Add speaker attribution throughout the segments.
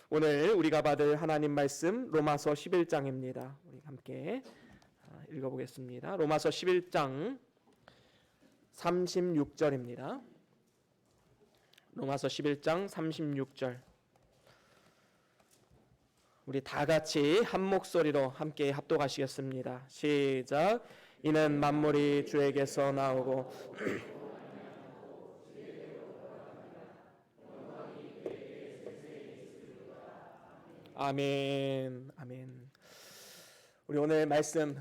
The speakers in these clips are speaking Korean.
Speaker 1: 오늘 우리가 받을 하나님 말씀 로마서 11장입니다. 우리 함께 읽어보겠습니다. 로마서 11장 36절입니다. 로마서 11장 36절. 우리 다 같이 한 목소리로 함께 합독하시겠습니다. 시작. 이는 만물이 주에게서 나오고 아멘. 아멘. 우리 오늘 말씀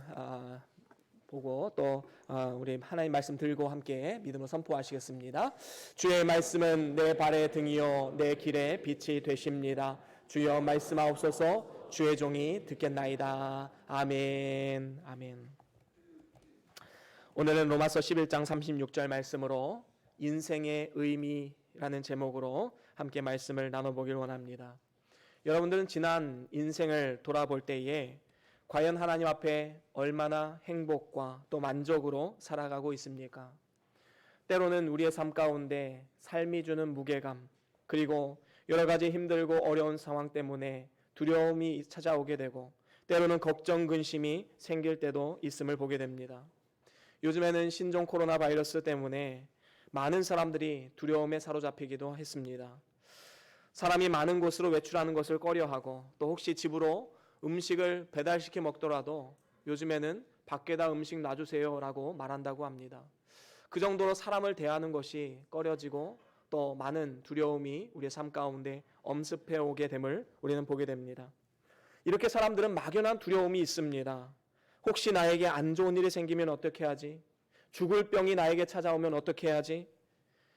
Speaker 1: 보고 또 우리 하나님 말씀 들고 함께 믿음으로 선포하시겠습니다. 주의 말씀은 내 발의 등이요 내 길의 빛이 되십니다. 주여 말씀하옵소서. 주의 종이 듣겠나이다. 아멘. 아멘. 오늘은 로마서 11장 36절 말씀으로 인생의 의미라는 제목으로 함께 말씀을 나눠보길 원합니다. 여러분들은 지난 인생을 돌아볼 때에 과연 하나님 앞에 얼마나 행복과 또 만족으로 살아가고 있습니까? 때로는 우리의 삶 가운데 삶이 주는 무게감, 그리고 여러 가지 힘들고 어려운 상황 때문에 두려움이 찾아오게 되고 때로는 걱정, 근심이 생길 때도 있음을 보게 됩니다. 요즘에는 신종 코로나 바이러스 때문에 많은 사람들이 두려움에 사로잡히기도 했습니다. 사람이 많은 곳으로 외출하는 것을 꺼려하고 또 혹시 집으로 음식을 배달시켜 먹더라도 요즘에는 밖에다 음식 놔주세요 라고 말한다고 합니다. 그 정도로 사람을 대하는 것이 꺼려지고 또 많은 두려움이 우리의 삶 가운데 엄습해 오게 됨을 우리는 보게 됩니다. 이렇게 사람들은 막연한 두려움이 있습니다. 혹시 나에게 안 좋은 일이 생기면 어떻게 하지? 죽을 병이 나에게 찾아오면 어떻게 해야지?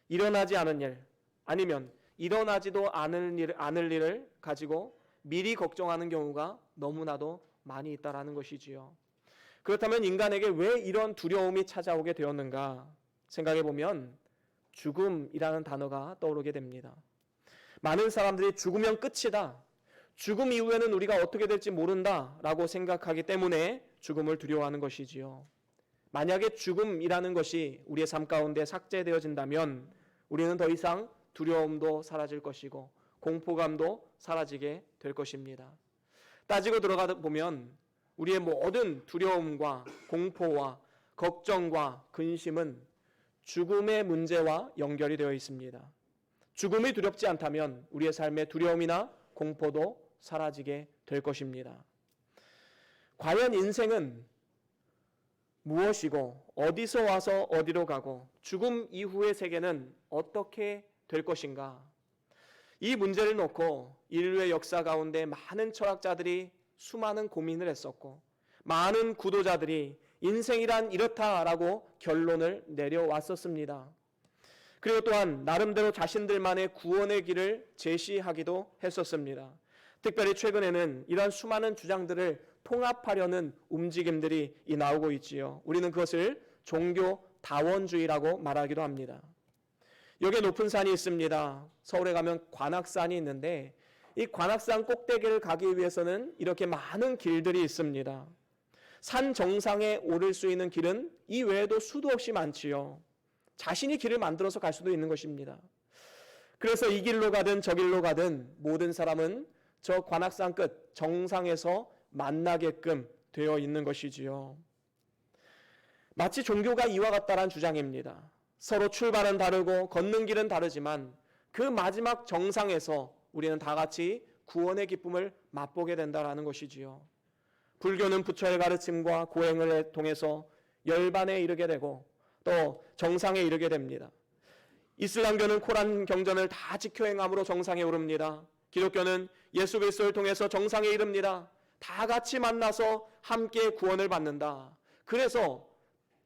Speaker 1: 일어나지 않은 일, 아니면 일어나지도 않을 일을 가지고 미리 걱정하는 경우가 너무나도 많이 있다라는 것이지요. 그렇다면 인간에게 왜 이런 두려움이 찾아오게 되었는가 생각해 보면 죽음이라는 단어가 떠오르게 됩니다. 많은 사람들이 죽으면 끝이다, 죽음 이후에는 우리가 어떻게 될지 모른다라고 생각하기 때문에 죽음을 두려워하는 것이지요. 만약에 죽음이라는 것이 우리의 삶 가운데 삭제되어진다면 우리는 더 이상 두려움도 사라질 것이고 공포감도 사라지게 될 것입니다. 따지고 들어가다 보면 우리의 모든 두려움과 공포와 걱정과 근심은 죽음의 문제와 연결이 되어 있습니다. 죽음이 두렵지 않다면 우리의 삶의 두려움이나 공포도 사라지게 될 것입니다. 과연 인생은 무엇이고 어디서 와서 어디로 가고 죽음 이후의 세계는 어떻게 될 것인가? 이 문제를 놓고 인류의 역사 가운데 많은 철학자들이 수많은 고민을 했었고 많은 구도자들이 인생이란 이렇다라고 결론을 내려왔었습니다. 그리고 또한 나름대로 자신들만의 구원의 길을 제시하기도 했었습니다. 특별히 최근에는 이러한 수많은 주장들을 통합하려는 움직임들이 나오고 있지요. 우리는 그것을 종교 다원주의라고 말하기도 합니다. 여기에 높은 산이 있습니다. 서울에 가면 관악산이 있는데 이 관악산 꼭대기를 가기 위해서는 이렇게 많은 길들이 있습니다. 산 정상에 오를 수 있는 길은 이 외에도 수도 없이 많지요. 자신이 길을 만들어서 갈 수도 있는 것입니다. 그래서 이 길로 가든 저 길로 가든 모든 사람은 저 관악산 끝 정상에서 만나게끔 되어 있는 것이지요. 마치 종교가 이와 같다라는 주장입니다. 서로 출발은 다르고 걷는 길은 다르지만 그 마지막 정상에서 우리는 다 같이 구원의 기쁨을 맛보게 된다는 것이지요. 불교는 부처의 가르침과 고행을 통해서 열반에 이르게 되고 또 정상에 이르게 됩니다. 이슬람교는 코란 경전을 다 지켜 행함으로 정상에 오릅니다. 기독교는 예수 그리스도를 통해서 정상에 이릅니다. 다 같이 만나서 함께 구원을 받는다. 그래서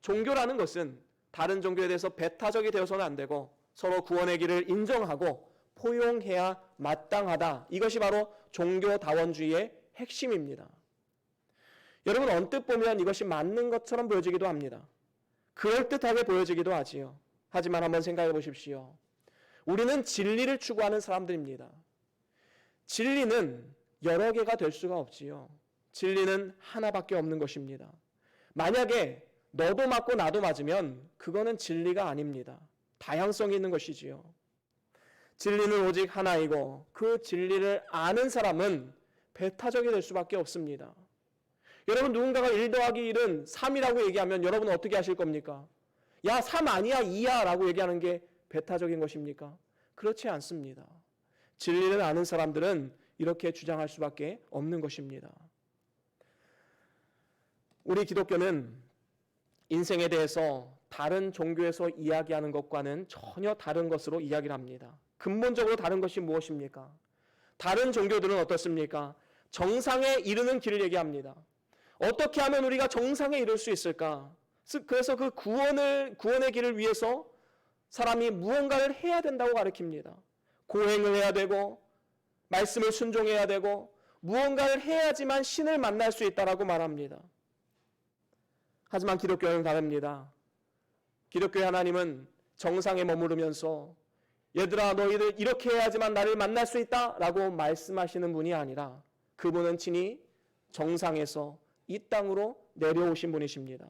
Speaker 1: 종교라는 것은 다른 종교에 대해서 배타적이 되어서는 안 되고 서로 구원의 길을 인정하고 포용해야 마땅하다. 이것이 바로 종교다원주의의 핵심입니다. 여러분, 언뜻 보면 이것이 맞는 것처럼 보여지기도 합니다. 그럴듯하게 보여지기도 하지요. 하지만 한번 생각해 보십시오. 우리는 진리를 추구하는 사람들입니다. 진리는 여러 개가 될 수가 없지요. 진리는 하나밖에 없는 것입니다. 만약에 너도 맞고 나도 맞으면 그거는 진리가 아닙니다. 다양성이 있는 것이지요. 진리는 오직 하나이고 그 진리를 아는 사람은 배타적이 될 수밖에 없습니다. 여러분, 누군가가 1 더하기 1은 3이라고 얘기하면 여러분은 어떻게 하실 겁니까? 야, 3 아니야, 2야 라고 얘기하는 게 배타적인 것입니까? 그렇지 않습니다. 진리를 아는 사람들은 이렇게 주장할 수밖에 없는 것입니다. 우리 기독교는 인생에 대해서 다른 종교에서 이야기하는 것과는 전혀 다른 것으로 이야기를 합니다. 근본적으로 다른 것이 무엇입니까? 다른 종교들은 어떻습니까? 정상에 이르는 길을 얘기합니다. 어떻게 하면 우리가 정상에 이룰 수 있을까? 그래서 그 구원의 길을 위해서 사람이 무언가를 해야 된다고 가르칩니다. 고행을 해야 되고 말씀을 순종해야 되고 무언가를 해야지만 신을 만날 수 있다라고 말합니다. 하지만 기독교는 다릅니다. 기독교의 하나님은 정상에 머무르면서 얘들아, 너희들 이렇게 해야지만 나를 만날 수 있다라고 말씀하시는 분이 아니라 그분은 친히 정상에서 이 땅으로 내려오신 분이십니다.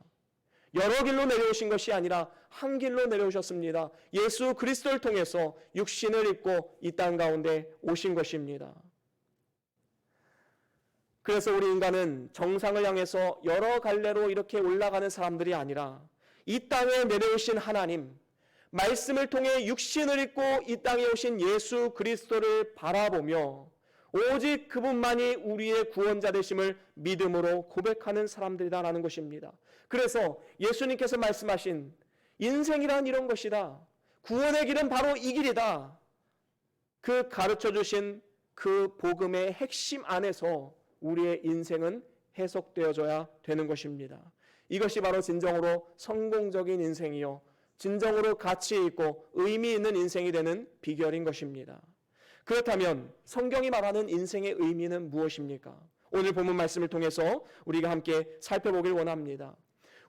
Speaker 1: 여러 길로 내려오신 것이 아니라 한 길로 내려오셨습니다. 예수 그리스도를 통해서 육신을 입고 이 땅 가운데 오신 것입니다. 그래서 우리 인간은 정상을 향해서 여러 갈래로 이렇게 올라가는 사람들이 아니라 이 땅에 내려오신 하나님, 말씀을 통해 육신을 입고 이 땅에 오신 예수 그리스도를 바라보며 오직 그분만이 우리의 구원자 되심을 믿음으로 고백하는 사람들이다라는 것입니다. 그래서 예수님께서 말씀하신 인생이란 이런 것이다. 구원의 길은 바로 이 길이다. 그 가르쳐 주신 그 복음의 핵심 안에서 우리의 인생은 해석되어져야 되는 것입니다. 이것이 바로 진정으로 성공적인 인생이요, 진정으로 가치 있고 의미 있는 인생이 되는 비결인 것입니다. 그렇다면 성경이 말하는 인생의 의미는 무엇입니까? 오늘 본문 말씀을 통해서 우리가 함께 살펴보길 원합니다.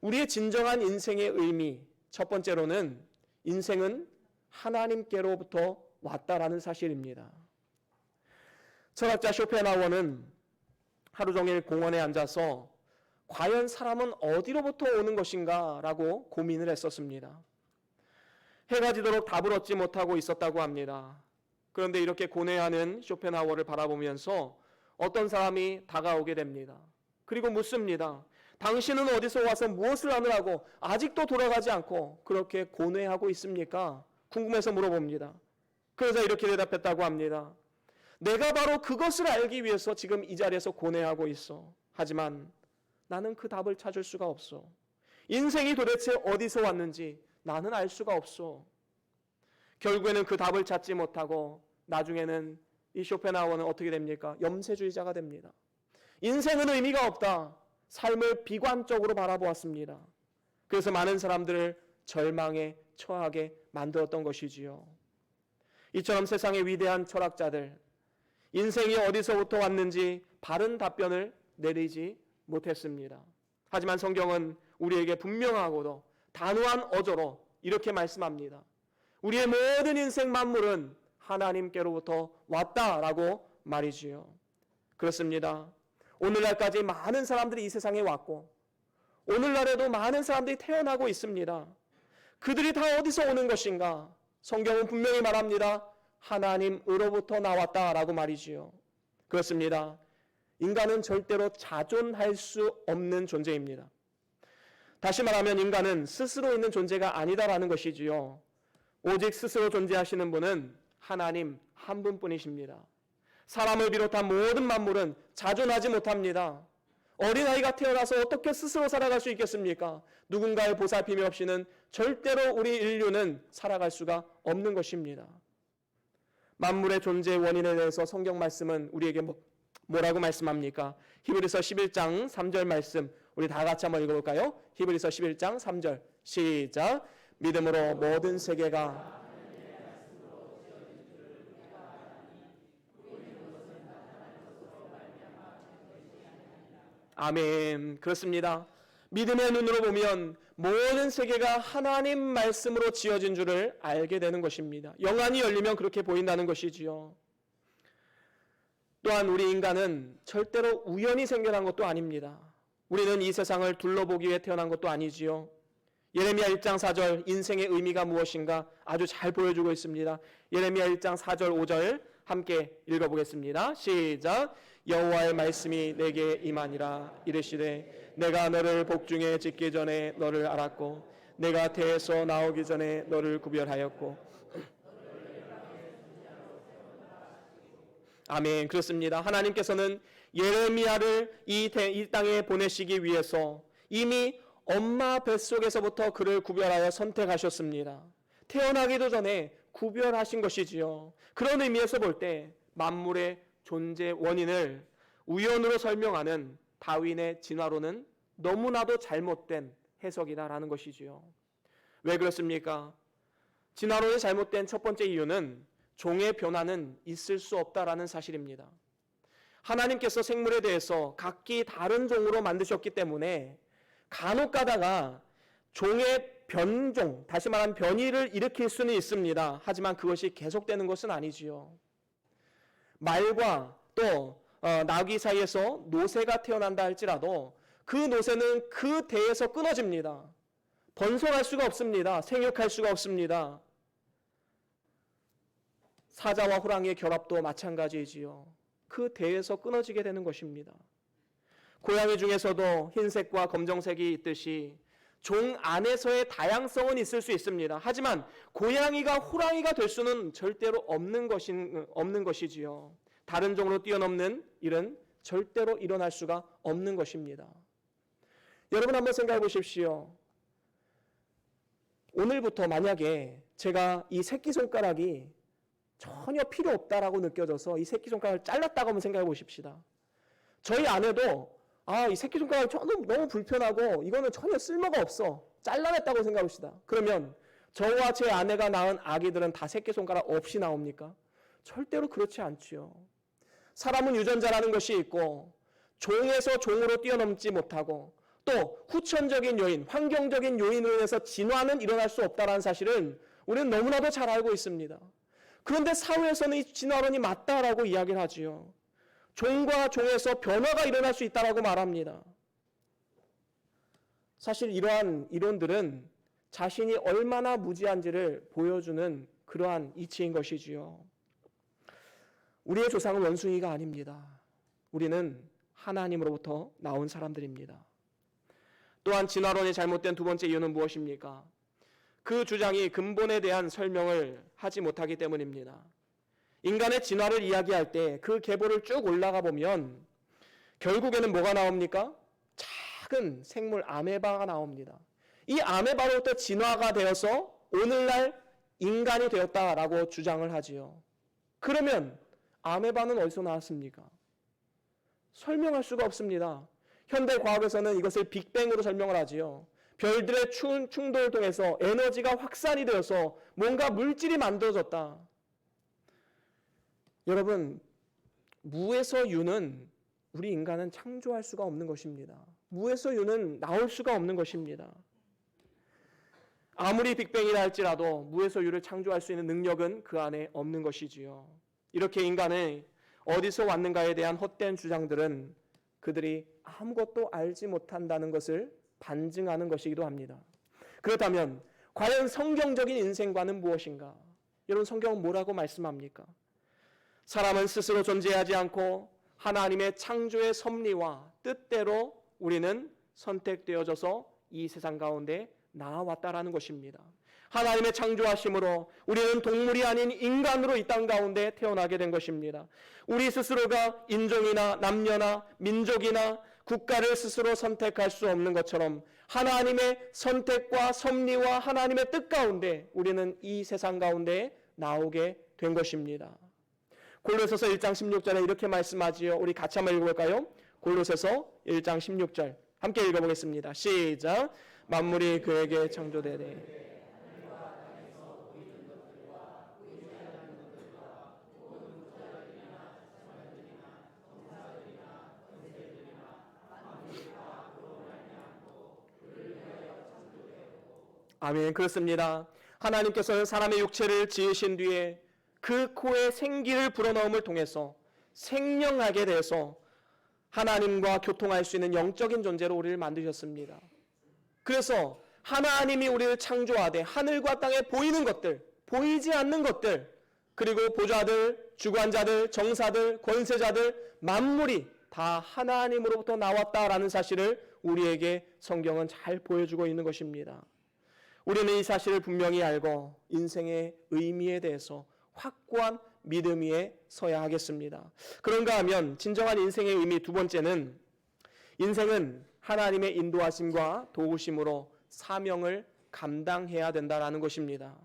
Speaker 1: 우리의 진정한 인생의 의미, 첫 번째로는 인생은 하나님께로부터 왔다라는 사실입니다. 철학자 쇼펜하우어는 하루 종일 공원에 앉아서 과연 사람은 어디로부터 오는 것인가 라고 고민을 했었습니다. 해가 지도록 답을 얻지 못하고 있었다고 합니다. 그런데 이렇게 고뇌하는 쇼펜하우어를 바라보면서 어떤 사람이 다가오게 됩니다. 그리고 묻습니다. 당신은 어디서 와서 무엇을 하느라고 아직도 돌아가지 않고 그렇게 고뇌하고 있습니까? 궁금해서 물어봅니다. 그러자 이렇게 대답했다고 합니다. 내가 바로 그것을 알기 위해서 지금 이 자리에서 고뇌하고 있어. 하지만 나는 그 답을 찾을 수가 없어. 인생이 도대체 어디서 왔는지 나는 알 수가 없어. 결국에는 그 답을 찾지 못하고 나중에는 이 쇼펜하우어는 어떻게 됩니까? 염세주의자가 됩니다. 인생은 의미가 없다. 삶을 비관적으로 바라보았습니다. 그래서 많은 사람들을 절망에 처하게 만들었던 것이지요. 이처럼 세상의 위대한 철학자들, 인생이 어디서부터 왔는지 바른 답변을 내리지 못했습니다. 하지만 성경은 우리에게 분명하고도 단호한 어조로 이렇게 말씀합니다. 우리의 모든 인생 만물은 하나님께로부터 왔다라고 말이지요. 그렇습니다. 오늘날까지 많은 사람들이 이 세상에 왔고 오늘날에도 많은 사람들이 태어나고 있습니다. 그들이 다 어디서 오는 것인가? 성경은 분명히 말합니다. 하나님으로부터 나왔다라고 말이지요. 그렇습니다. 인간은 절대로 자존할 수 없는 존재입니다. 다시 말하면 인간은 스스로 있는 존재가 아니다라는 것이지요. 오직 스스로 존재하시는 분은 하나님 한 분뿐이십니다. 사람을 비롯한 모든 만물은 자존하지 못합니다. 어린아이가 태어나서 어떻게 스스로 살아갈 수 있겠습니까? 누군가의 보살핌이 없이는 절대로 우리 인류는 살아갈 수가 없는 것입니다. 만물의 존재 원인에 대해서 성경 말씀은 우리에게 뭐라고 말씀합니까? 히브리서 11장 3절 말씀 우리 다 같이 한번 읽어볼까요? 히브리서 11장 3절 시작. 믿음으로 모든 세계가 아멘. 그렇습니다. 믿음의 눈으로 보면 모든 세계가 하나님 말씀으로 지어진 줄을 알게 되는 것입니다. 영안이 열리면 그렇게 보인다는 것이지요. 또한 우리 인간은 절대로 우연히 생겨난 것도 아닙니다. 우리는 이 세상을 둘러보기 위해 태어난 것도 아니지요. 예레미야 1장 4절 인생의 의미가 무엇인가 아주 잘 보여주고 있습니다. 예레미야 1장 4절 5절 함께 읽어보겠습니다. 시작. 여호와의 말씀이 내게 임하니라. 이르시되 내가 너를 복중에 짓기 전에 너를 알았고 내가 태에서 나오기 전에 너를 구별하였고. 아멘. 그렇습니다. 하나님께서는 예레미야를 이 땅에 보내시기 위해서 이미 엄마 뱃속에서부터 그를 구별하여 선택하셨습니다. 태어나기도 전에 구별하신 것이지요. 그런 의미에서 볼 때 만물의 존재 원인을 우연으로 설명하는 다윈의 진화론은 너무나도 잘못된 해석이다라는 것이지요. 왜 그렇습니까? 진화론의 잘못된 첫 번째 이유는 종의 변화는 있을 수 없다라는 사실입니다. 하나님께서 생물에 대해서 각기 다른 종으로 만드셨기 때문에 간혹 가다가 종의 변종, 다시 말하면 변이를 일으킬 수는 있습니다. 하지만 그것이 계속되는 것은 아니지요. 말과 또 나귀 사이에서 노새가 태어난다 할지라도 그 노새는 그 대에서 끊어집니다. 번성할 수가 없습니다. 생육할 수가 없습니다. 사자와 호랑이의 결합도 마찬가지이지요. 그 대에서 끊어지게 되는 것입니다. 고양이 중에서도 흰색과 검정색이 있듯이 종 안에서의 다양성은 있을 수 있습니다. 하지만 고양이가 호랑이가 될 수는 절대로 없는 것이지요. 다른 종으로 뛰어넘는 일은 절대로 일어날 수가 없는 것입니다. 여러분 한번 생각해 보십시오. 오늘부터 만약에 제가 이 새끼손가락이 전혀 필요 없다라고 느껴져서 이 새끼손가락을 잘랐다고 한번 생각해 보십시다. 저희 아내도 이 새끼손가락이 너무 불편하고 이거는 전혀 쓸모가 없어. 잘라냈다고 생각합시다. 그러면 저와 제 아내가 낳은 아기들은 다 새끼손가락 없이 나옵니까? 절대로 그렇지 않지요. 사람은 유전자라는 것이 있고 종에서 종으로 뛰어넘지 못하고 또 후천적인 요인, 환경적인 요인으로 인해서 진화는 일어날 수 없다는 사실은 우리는 너무나도 잘 알고 있습니다. 그런데 사회에서는 이 진화론이 맞다라고 이야기를 하지요. 종과 종에서 변화가 일어날 수 있다라고 말합니다. 사실 이러한 이론들은 자신이 얼마나 무지한지를 보여주는 그러한 이치인 것이지요. 우리의 조상은 원숭이가 아닙니다. 우리는 하나님으로부터 나온 사람들입니다. 또한 진화론이 잘못된 두 번째 이유는 무엇입니까? 그 주장이 근본에 대한 설명을 하지 못하기 때문입니다. 인간의 진화를 이야기할 때 그 계보를 쭉 올라가 보면 결국에는 뭐가 나옵니까? 작은 생물 아메바가 나옵니다. 이 아메바로부터 진화가 되어서 오늘날 인간이 되었다라고 주장을 하지요. 그러면 아메바는 어디서 나왔습니까? 설명할 수가 없습니다. 현대 과학에서는 이것을 빅뱅으로 설명을 하지요. 별들의 충돌을 통해서 에너지가 확산이 되어서 뭔가 물질이 만들어졌다. 여러분, 무에서 유는 우리 인간은 창조할 수가 없는 것입니다. 무에서 유는 나올 수가 없는 것입니다. 아무리 빅뱅이라 할지라도 무에서 유를 창조할 수 있는 능력은 그 안에 없는 것이지요. 이렇게 인간의 어디서 왔는가에 대한 헛된 주장들은 그들이 아무것도 알지 못한다는 것을 반증하는 것이기도 합니다. 그렇다면 과연 성경적인 인생관은 무엇인가? 여러분, 성경은 뭐라고 말씀합니까? 사람은 스스로 존재하지 않고 하나님의 창조의 섭리와 뜻대로 우리는 선택되어져서 이 세상 가운데 나아왔다라는 것입니다. 하나님의 창조하심으로 우리는 동물이 아닌 인간으로 이 땅 가운데 태어나게 된 것입니다. 우리 스스로가 인종이나 남녀나 민족이나 국가를 스스로 선택할 수 없는 것처럼 하나님의 선택과 섭리와 하나님의 뜻 가운데 우리는 이 세상 가운데 나오게 된 것입니다. 골로새서 1장 16절에 이렇게 말씀하지요. 우리 같이 한번 읽어볼까요? 골로새서 1장 16절 함께 읽어보겠습니다. 시작. 만물이 그에게 창조되되 아멘. 그렇습니다. 하나님께서는 사람의 육체를 지으신 뒤에 그 코에 생기를 불어넣음을 통해서 생명하게 돼서 하나님과 교통할 수 있는 영적인 존재로 우리를 만드셨습니다. 그래서 하나님이 우리를 창조하되 하늘과 땅에 보이는 것들, 보이지 않는 것들, 그리고 보좌들, 주관자들, 정사들, 권세자들, 만물이 다 하나님으로부터 나왔다라는 사실을 우리에게 성경은 잘 보여주고 있는 것입니다. 우리는 이 사실을 분명히 알고 인생의 의미에 대해서 확고한 믿음 위에 서야 하겠습니다. 그런가 하면 진정한 인생의 의미 두 번째는, 인생은 하나님의 인도하심과 도우심으로 사명을 감당해야 된다라는 것입니다.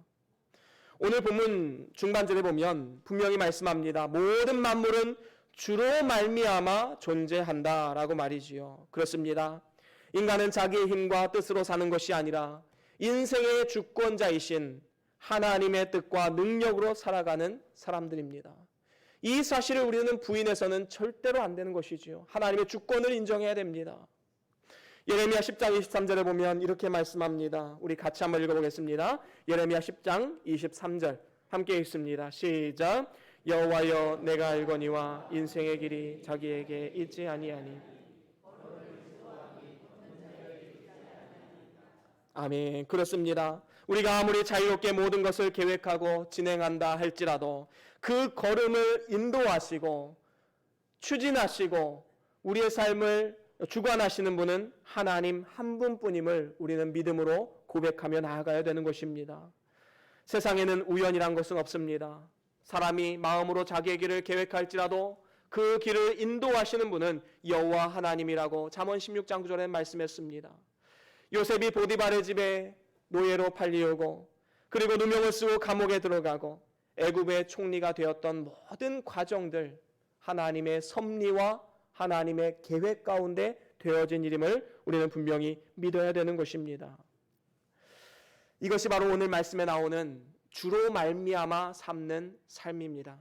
Speaker 1: 오늘 본문 중반절에 보면 분명히 말씀합니다. 모든 만물은 주로 말미암아 존재한다라고 말이지요. 그렇습니다. 인간은 자기의 힘과 뜻으로 사는 것이 아니라 인생의 주권자이신 하나님의 뜻과 능력으로 살아가는 사람들입니다. 이 사실을 우리는 부인해서는 절대로 안 되는 것이지요. 하나님의 주권을 인정해야 됩니다. 예레미야 10장 23절에 보면 이렇게 말씀합니다. 우리 같이 한번 읽어보겠습니다. 예레미야 10장 23절 함께 읽습니다. 시작. 여호와여, 내가 알거니와 인생의 길이 자기에게 있지 아니하니. 아멘. 그렇습니다. 우리가 아무리 자유롭게 모든 것을 계획하고 진행한다 할지라도 그 걸음을 인도하시고 추진하시고 우리의 삶을 주관하시는 분은 하나님 한 분뿐임을 우리는 믿음으로 고백하며 나아가야 되는 것입니다. 세상에는 우연이란 것은 없습니다. 사람이 마음으로 자기의 길을 계획할지라도 그 길을 인도하시는 분은 여호와 하나님이라고 잠언 16장 9절에 말씀했습니다. 요셉이 보디발의 집에 노예로 팔리우고 그리고 누명을 쓰고 감옥에 들어가고 애굽의 총리가 되었던 모든 과정들, 하나님의 섭리와 하나님의 계획 가운데 되어진 일임을 우리는 분명히 믿어야 되는 것입니다. 이것이 바로 오늘 말씀에 나오는 주로 말미암아 삼는 삶입니다.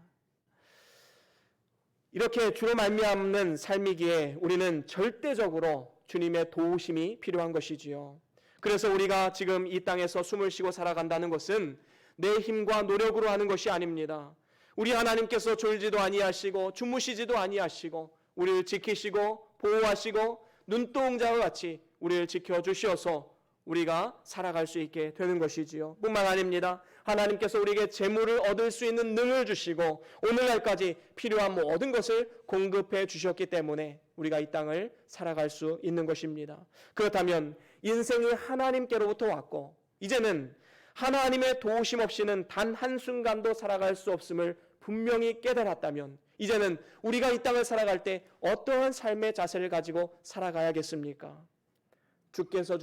Speaker 1: 이렇게 주로 말미암는 삶이기에 우리는 절대적으로 주님의 도우심이 필요한 것이지요. 그래서 우리가 지금 이 땅에서 숨을 쉬고 살아간다는 것은 내 힘과 노력으로 하는 것이 아닙니다. 우리 하나님께서 졸지도 아니하시고 주무시지도 아니하시고 우리를 지키시고 보호하시고 눈동자와 같이 우리를 지켜주셔서 우리가 살아갈 수 있게 되는 것이지요. 뿐만 아닙니다. 하나님께서 우리에게 재물을 얻을 수 있는 능을 주시고 오늘날까지 필요한 모든 것을 공급해 주셨기 때문에 우리가 이 땅을 살아갈 수 있는 것입니다. 그렇다면 인생이 하나님께로부터 왔고 이제는 하나님의 도우심 없이는 단 한순간도 살아갈 수 없음을 분명히 깨달았다면 이제는 우리가 이 땅을 살아갈 때 어떠한 삶의 자세를 가지고 살아가야겠습니까? 주께서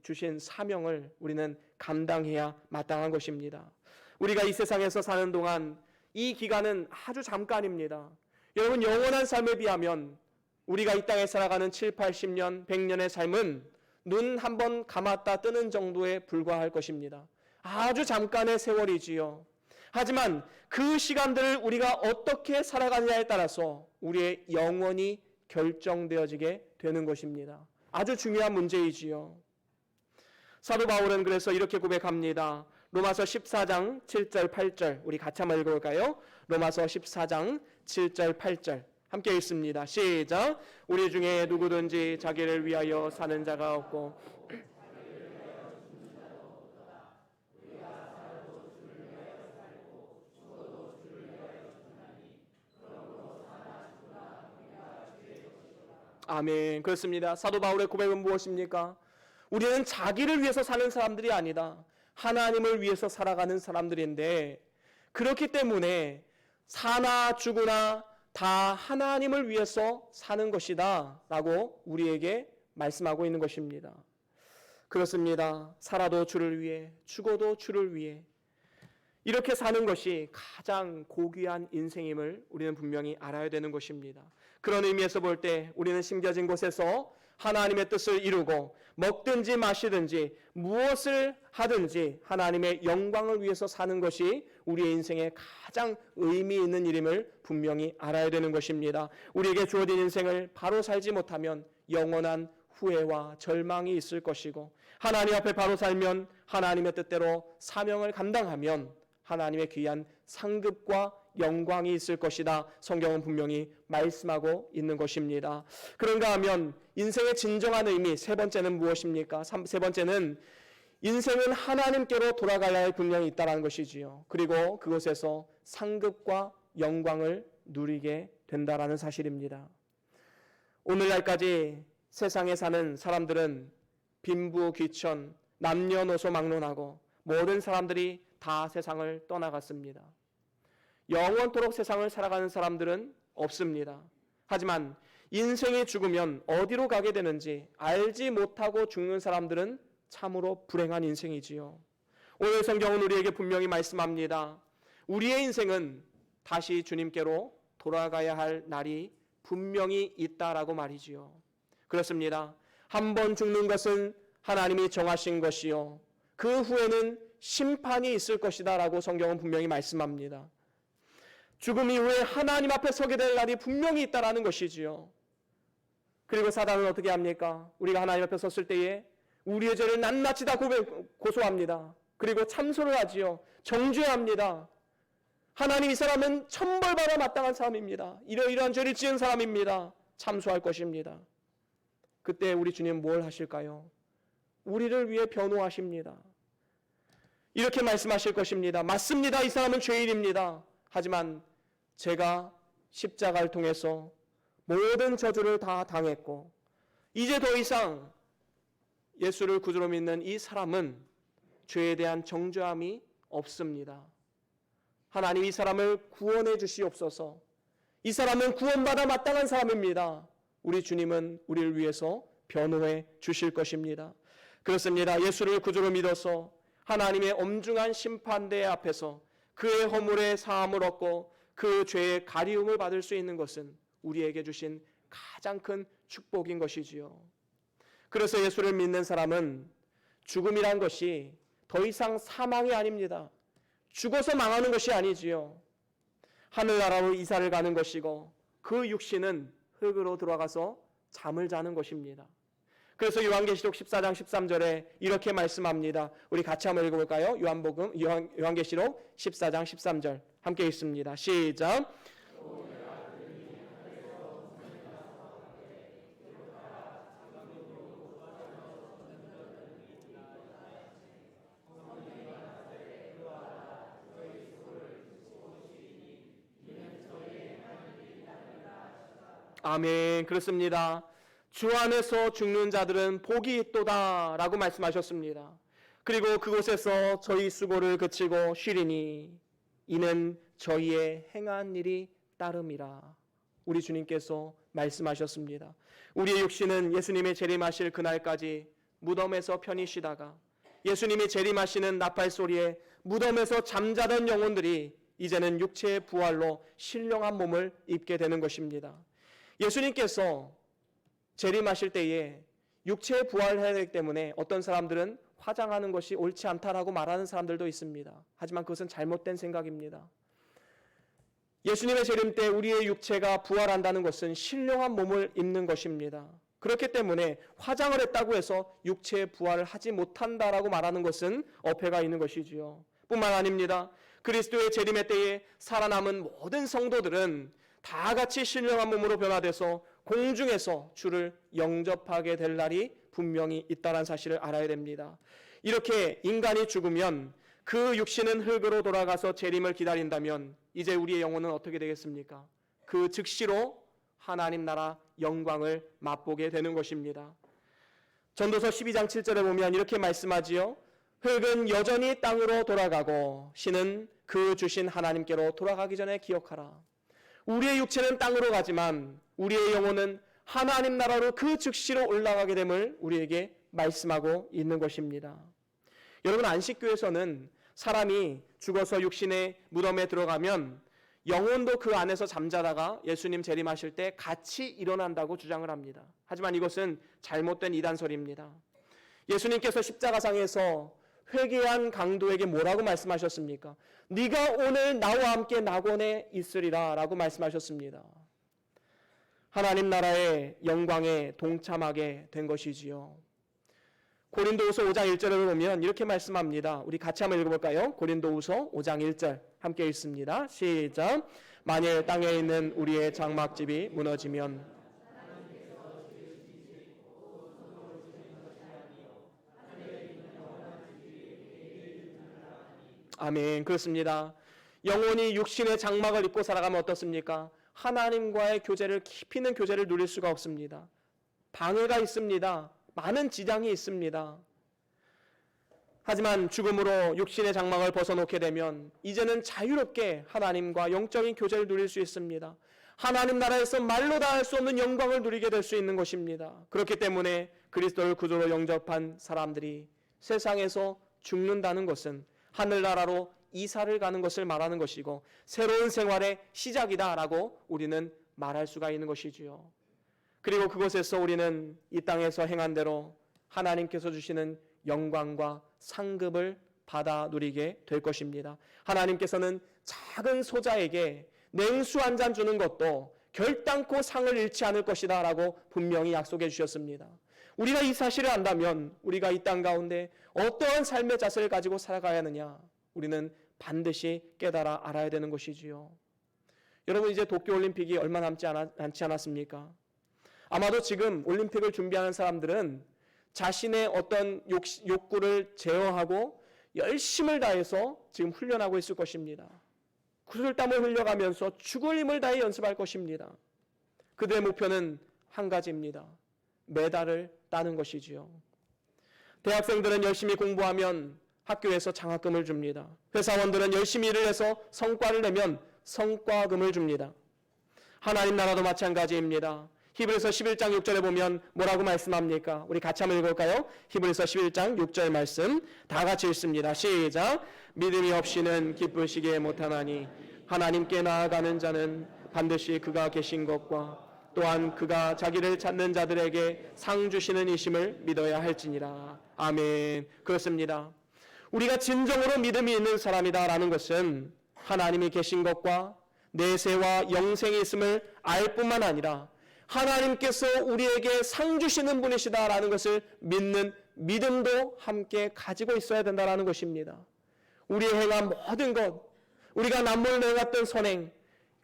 Speaker 1: 주신 사명을 우리는 감당해야 마땅한 것입니다. 우리가 이 세상에서 사는 동안 이 기간은 아주 잠깐입니다. 여러분, 영원한 삶에 비하면 우리가 이 땅에 살아가는 7, 80년, 100년의 삶은 눈 한 번 감았다 뜨는 정도에 불과할 것입니다. 아주 잠깐의 세월이지요. 하지만 그 시간들을 우리가 어떻게 살아가느냐에 따라서 우리의 영원이 결정되어지게 되는 것입니다. 아주 중요한 문제이지요. 사도 바울은 그래서 이렇게 고백합니다. 로마서 14장 7절 8절 우리 같이 한번 읽어볼까요? 로마서 14장 7절 8절 함께 읽습니다. 시작. 우리 중에 누구든지 자기를 위하여 사는 자가 없고 아멘. 그렇습니다. 사도 바울의 고백은 무엇입니까? 우리는 자기를 위해서 사는 사람들이 아니다. 하나님을 위해서 살아가는 사람들인데 그렇기 때문에 사나 죽으나 다 하나님을 위해서 사는 것이다 라고 우리에게 말씀하고 있는 것입니다. 그렇습니다. 살아도 주를 위해, 죽어도 주를 위해 이렇게 사는 것이 가장 고귀한 인생임을 우리는 분명히 알아야 되는 것입니다. 그런 의미에서 볼 때 우리는 심겨진 곳에서 하나님의 뜻을 이루고 먹든지 마시든지 무엇을 하든지 하나님의 영광을 위해서 사는 것이 우리의 인생에 가장 의미 있는 일임을 분명히 알아야 되는 것입니다. 우리에게 주어진 인생을 바로 살지 못하면 영원한 후회와 절망이 있을 것이고 하나님 앞에 바로 살면 하나님의 뜻대로 사명을 감당하면 하나님의 귀한 상급과 영광이 있을 것이다. 성경은 분명히 말씀하고 있는 것입니다. 그런가 하면 인생의 진정한 의미 세 번째는 무엇입니까? 세 번째는 인생은 하나님께로 돌아가야 할 분명히 있다는 것이지요. 그리고 그곳에서 상급과 영광을 누리게 된다라는 사실입니다. 오늘날까지 세상에 사는 사람들은 빈부귀천, 남녀노소 막론하고 모든 사람들이 다 세상을 떠나갔습니다. 영원토록 세상을 살아가는 사람들은 없습니다. 하지만 인생이 죽으면 어디로 가게 되는지 알지 못하고 죽는 사람들은 참으로 불행한 인생이지요. 오늘 성경은 우리에게 분명히 말씀합니다. 우리의 인생은 다시 주님께로 돌아가야 할 날이 분명히 있다라고 말이지요. 그렇습니다. 한 번 죽는 것은 하나님이 정하신 것이요, 그 후에는 심판이 있을 것이다 라고 성경은 분명히 말씀합니다. 죽음 이후에 하나님 앞에 서게 될 날이 분명히 있다라는 것이지요. 그리고 사단은 어떻게 합니까? 우리가 하나님 앞에 섰을 때에 우리의 죄를 낱낱이 다 고소합니다. 그리고 참소를 하지요. 정죄합니다. 하나님, 이 사람은 천벌받아 마땅한 사람입니다. 이러이러한 죄를 지은 사람입니다. 참소할 것입니다. 그때 우리 주님 뭘 하실까요? 우리를 위해 변호하십니다. 이렇게 말씀하실 것입니다. 맞습니다. 이 사람은 죄인입니다. 하지만 제가 십자가를 통해서 모든 저주를 다 당했고 이제 더 이상 예수를 구주로 믿는 이 사람은 죄에 대한 정죄함이 없습니다. 하나님, 이 사람을 구원해 주시옵소서. 이 사람은 구원받아 마땅한 사람입니다. 우리 주님은 우리를 위해서 변호해 주실 것입니다. 그렇습니다. 예수를 구주로 믿어서 하나님의 엄중한 심판대 앞에서 그의 허물의 사함을 얻고 그 죄의 가리움을 받을 수 있는 것은 우리에게 주신 가장 큰 축복인 것이지요. 그래서 예수를 믿는 사람은 죽음이란 것이 더 이상 사망이 아닙니다. 죽어서 망하는 것이 아니지요. 하늘나라로 이사를 가는 것이고 그 육신은 흙으로 들어가서 잠을 자는 것입니다. 그래서 요한계시록 14장 13절에 이렇게 말씀합니다. 우리 같이 한번 읽어볼까요? 요한계시록 14장 13절 함께 읽습니다. 시작. 아멘. 그렇습니다. 주 안에서 죽는 자들은 복이 있도다 라고 말씀하셨습니다. 그리고 그곳에서 저희 수고를 그치고 쉬리니 이는 저희의 행한 일이 따름이라. 우리 주님께서 말씀하셨습니다. 우리의 육신은 예수님의 재림하실 그날까지 무덤에서 편히 쉬다가 예수님이 재림하시는 나팔소리에 무덤에서 잠자던 영혼들이 이제는 육체의 부활로 신령한 몸을 입게 되는 것입니다. 예수님께서 재림하실 때에 육체의 부활을 해야 되기 때문에 어떤 사람들은 화장하는 것이 옳지 않다라고 말하는 사람들도 있습니다. 하지만 그것은 잘못된 생각입니다. 예수님의 재림 때 우리의 육체가 부활한다는 것은 신령한 몸을 입는 것입니다. 그렇기 때문에 화장을 했다고 해서 육체의 부활을 하지 못한다라고 말하는 것은 어폐가 있는 것이지요. 뿐만 아닙니다. 그리스도의 재림의 때에 살아남은 모든 성도들은 다 같이 신령한 몸으로 변화돼서 공중에서 주를 영접하게 될 날이 분명히 있다는 사실을 알아야 됩니다. 이렇게 인간이 죽으면 그 육신은 흙으로 돌아가서 재림을 기다린다면 이제 우리의 영혼은 어떻게 되겠습니까? 그 즉시로 하나님 나라 영광을 맛보게 되는 것입니다. 전도서 12장 7절에 보면 이렇게 말씀하지요. 흙은 여전히 땅으로 돌아가고 신은 그 주신 하나님께로 돌아가기 전에 기억하라. 우리의 육체는 땅으로 가지만 우리의 영혼은 하나님 나라로 그 즉시로 올라가게 됨을 우리에게 말씀하고 있는 것입니다. 여러분, 안식교에서는 사람이 죽어서 육신의 무덤에 들어가면 영혼도 그 안에서 잠자다가 예수님 재림하실 때 같이 일어난다고 주장을 합니다. 하지만 이것은 잘못된 이단설입니다. 예수님께서 십자가상에서 회개한 강도에게 뭐라고 말씀하셨습니까? 네가 오늘 나와 함께 낙원에 있으리라 라고 말씀하셨습니다. 하나님 나라의 영광에 동참하게 된 것이지요. 고린도후서 5장 1절을 보면 이렇게 말씀합니다. 우리 같이 한번 읽어볼까요? 고린도후서 5장 1절 함께 읽습니다. 시작. 만일 땅에 있는 우리의 장막집이 무너지면 아멘. 그렇습니다. 영혼이 육신의 장막을 입고 살아가면 어떻습니까? 하나님과의 교제를, 깊이 있는 교제를 누릴 수가 없습니다. 방해가 있습니다. 많은 지장이 있습니다. 하지만 죽음으로 육신의 장막을 벗어놓게 되면 이제는 자유롭게 하나님과 영적인 교제를 누릴 수 있습니다. 하나님 나라에서 말로 다 할 수 없는 영광을 누리게 될 수 있는 것입니다. 그렇기 때문에 그리스도를 구주로 영접한 사람들이 세상에서 죽는다는 것은 하늘나라로 이사를 가는 것을 말하는 것이고 새로운 생활의 시작이다라고 우리는 말할 수가 있는 것이지요. 그리고 그곳에서 우리는 이 땅에서 행한 대로 하나님께서 주시는 영광과 상급을 받아 누리게 될 것입니다. 하나님께서는 작은 소자에게 냉수 한 잔 주는 것도 결단코 상을 잃지 않을 것이다 라고 분명히 약속해 주셨습니다. 우리가 이 사실을 안다면 우리가 이 땅 가운데 어떠한 삶의 자세를 가지고 살아가야 하느냐, 우리는 반드시 깨달아 알아야 되는 것이지요. 여러분, 이제 도쿄올림픽이 얼마 남지 않았습니까? 아마도 지금 올림픽을 준비하는 사람들은 자신의 어떤 욕구를 제어하고 열심을 다해서 지금 훈련하고 있을 것입니다. 구슬땀을 흘려가면서 죽을 힘을 다해 연습할 것입니다. 그들의 목표는 한 가지입니다. 메달을 따는 것이지요. 대학생들은 열심히 공부하면 학교에서 장학금을 줍니다. 회사원들은 열심히 일을 해서 성과를 내면 성과금을 줍니다. 하나님 나라도 마찬가지입니다. 히브리서 11장 6절에 보면 뭐라고 말씀합니까? 우리 같이 한번 읽을까요? 히브리서 11장 6절 말씀 다 같이 읽습니다. 시작. 믿음이 없이는 기쁘시게 못하나니 하나님께 나아가는 자는 반드시 그가 계신 것과 또한 그가 자기를 찾는 자들에게 상 주시는 이심을 믿어야 할지니라. 아멘. 그렇습니다. 우리가 진정으로 믿음이 있는 사람이다라는 것은 하나님이 계신 것과 내세와 영생이 있음을 알 뿐만 아니라 하나님께서 우리에게 상 주시는 분이시다라는 것을 믿는 믿음도 함께 가지고 있어야 된다는 것입니다. 우리의 행한 모든 것, 우리가 남모를 행했던 선행,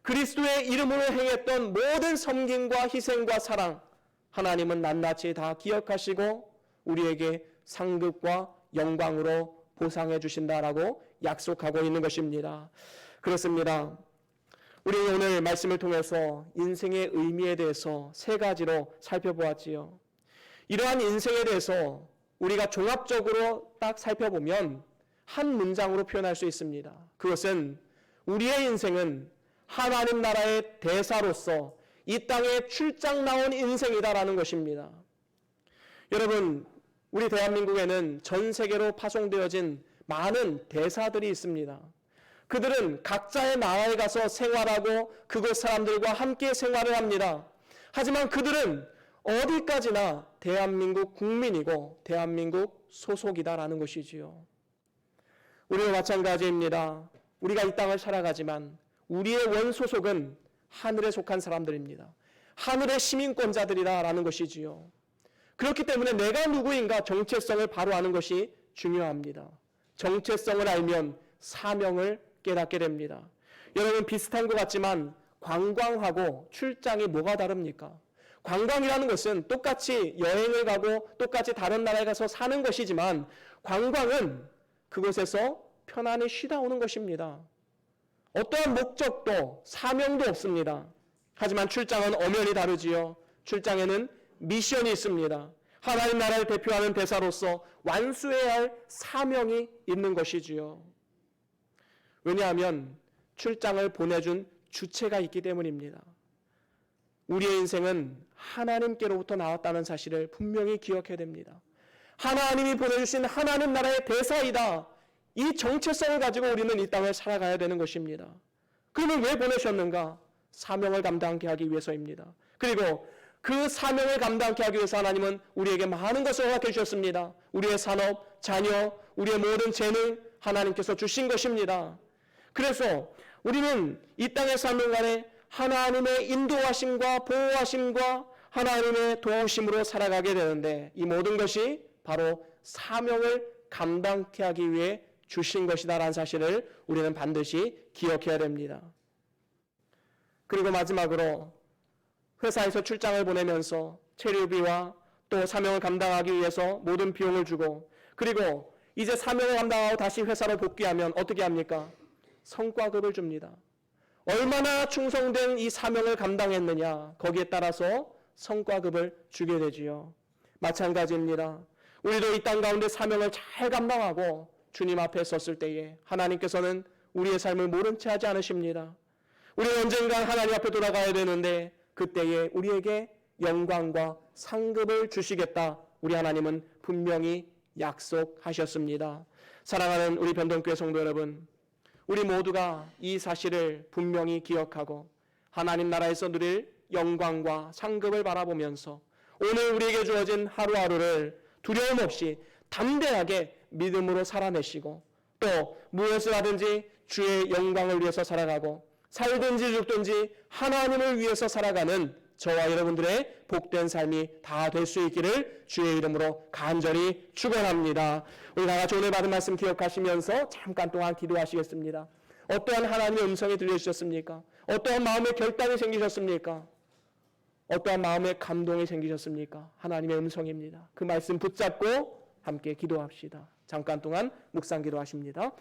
Speaker 1: 그리스도의 이름으로 행했던 모든 섬김과 희생과 사랑, 하나님은 낱낱이 다 기억하시고 우리에게 상급과 영광으로 보상해 주신다라고 약속하고 있는 것입니다. 그렇습니다. 우리 오늘 말씀을 통해서 인생의 의미에 대해서 세 가지로 살펴보았지요. 이러한 인생에 대해서 우리가 종합적으로 딱 살펴보면 한 문장으로 표현할 수 있습니다. 그것은 우리의 인생은 하나님 나라의 대사로서 이 땅에 출장 나온 인생이다라는 것입니다. 여러분, 우리 대한민국에는 전 세계로 파송되어진 많은 대사들이 있습니다. 그들은 각자의 나라에 가서 생활하고 그곳 사람들과 함께 생활을 합니다. 하지만 그들은 어디까지나 대한민국 국민이고 대한민국 소속이다라는 것이지요. 우리와 마찬가지입니다. 우리가 이 땅을 살아가지만 우리의 원소속은 하늘에 속한 사람들입니다. 하늘의 시민권자들이다라는 것이지요. 그렇기 때문에 내가 누구인가 정체성을 바로 아는 것이 중요합니다. 정체성을 알면 사명을 깨닫게 됩니다. 여러분, 비슷한 것 같지만 관광하고 출장이 뭐가 다릅니까? 관광이라는 것은 똑같이 여행을 가고 똑같이 다른 나라에 가서 사는 것이지만 관광은 그곳에서 편안히 쉬다 오는 것입니다. 어떠한 목적도 사명도 없습니다. 하지만 출장은 엄연히 다르지요. 출장에는 미션이 있습니다. 하나님 나라를 대표하는 대사로서 완수해야 할 사명이 있는 것이지요. 왜냐하면 출장을 보내준 주체가 있기 때문입니다. 우리의 인생은 하나님께로부터 나왔다는 사실을 분명히 기억해야 됩니다. 하나님이 보내주신 하나님 나라의 대사이다. 이 정체성을 가지고 우리는 이 땅을 살아가야 되는 것입니다. 그러면 왜 보내셨는가? 사명을 감당하게 하기 위해서입니다. 그리고 그 사명을 감당하게 하기 위해서 하나님은 우리에게 많은 것을 허락해 주셨습니다. 우리의 산업, 자녀, 우리의 모든 재능 하나님께서 주신 것입니다. 그래서 우리는 이 땅의 삶을 간에 하나님의 인도하심과 보호하심과 하나님의 도우심으로 살아가게 되는데 이 모든 것이 바로 사명을 감당케 하기 위해 주신 것이다라는 사실을 우리는 반드시 기억해야 됩니다. 그리고 마지막으로 회사에서 출장을 보내면서 체류비와 또 사명을 감당하기 위해서 모든 비용을 주고 그리고 이제 사명을 감당하고 다시 회사로 복귀하면 어떻게 합니까? 성과급을 줍니다. 얼마나 충성된 이 사명을 감당했느냐, 거기에 따라서 성과급을 주게 되지요. 마찬가지입니다. 우리도 이 땅 가운데 사명을 잘 감당하고 주님 앞에 섰을 때에 하나님께서는 우리의 삶을 모른 채 하지 않으십니다. 우리는 언젠가 하나님 앞에 돌아가야 되는데 그때에 우리에게 영광과 상급을 주시겠다. 우리 하나님은 분명히 약속하셨습니다. 사랑하는 우리 변동교회 성도 여러분, 우리 모두가 이 사실을 분명히 기억하고 하나님 나라에서 누릴 영광과 상급을 바라보면서 오늘 우리에게 주어진 하루하루를 두려움 없이 담대하게 믿음으로 살아내시고 또 무엇을 하든지 주의 영광을 위해서 살아가고 살든지 죽든지 하나님을 위해서 살아가는 저와 여러분들의 복된 삶이 다 될 수 있기를 주의 이름으로 간절히 축원합니다. 우리 다 같이 오늘 받은 말씀 기억하시면서 잠깐 동안 기도하시겠습니다. 어떠한 하나님의 음성이 들려주셨습니까? 어떠한 마음의 결단이 생기셨습니까? 어떠한 마음의 감동이 생기셨습니까? 하나님의 음성입니다. 그 말씀 붙잡고 함께 기도합시다. 잠깐 동안 묵상 기도하십니다.